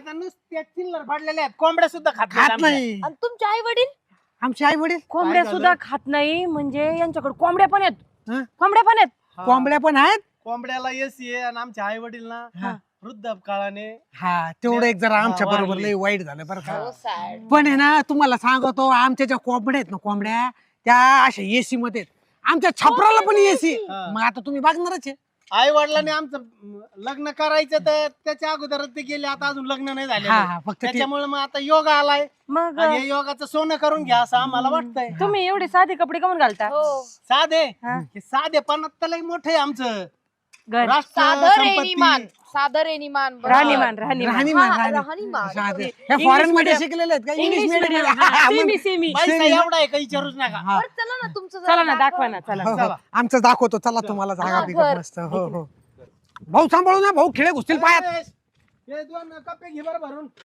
आता नुसत्या चिल्लर पडलेल्या आहेत, कोंबड्या सुद्धा खात खात आमच्या. नाही आणि तुमचे आई वडील आमचे आई वडील कोंबड्या झालं? सुद्धा खात नाही म्हणजे यांच्याकडे कोंबड्या पण आहेत. हं? कोंबड्या पण आहेत. हा. कोंबड्या पण आहेत. कोंबड्याला एसी आहे आणि आमच्या आई वडील ना हा. वृद्धापकाळाने हा तेवढं एक जरा आमच्या हा, बरोबर वारली. लय वाईट झालं बरं का. So sad. पण आहे ना तुम्हाला सांगतो आमच्या ज्या कोंबड्या आहेत ना कोंबड्या त्या अशा एसी मध्ये आहेत. आमच्या छपराला पण एसी हा. मग आता तुम्ही बघणारच आहे. आई वडिलांनी आमचं लग्न करायचं तर त्याच्या अगोदर ते गेले, आता अजून लग्न नाही झाले. हा हा फक्त ते त्याच्यामुळे मग आता योगा आलाय मग आणि या योगाचं सोनं करून घ्या असं आम्हाला वाटतंय. तुम्ही एवढे साधे कपडे कमून घालता हो साधे हा. हे साधेपणात तर लय मोठे आमचं घर राष्ट्र साधं संपत्ती. रेहनीमान साधं रेहनीमान बरोबर. राहणीमान राहणीमान राहणीमान हा, राहणी- राहणीमान. साधे. Okay. हे English फॉरेन मध्ये medium. शिकलेले आहेत का English English medium medium semi पैसा एवढा आहे का विचारूच नका. हा. बरं, चला ना तुमचं चला ना जरा दाखवा ना चला. हो, हो. चला. आमचं दाखवतो चला तुम्हाला जागा हा, बिगा घर. मस्त हो हो भाऊ सांभाळू ना भाऊ खिळे घुसतील पायात. हे दोन कप्पे घे बरं भरून.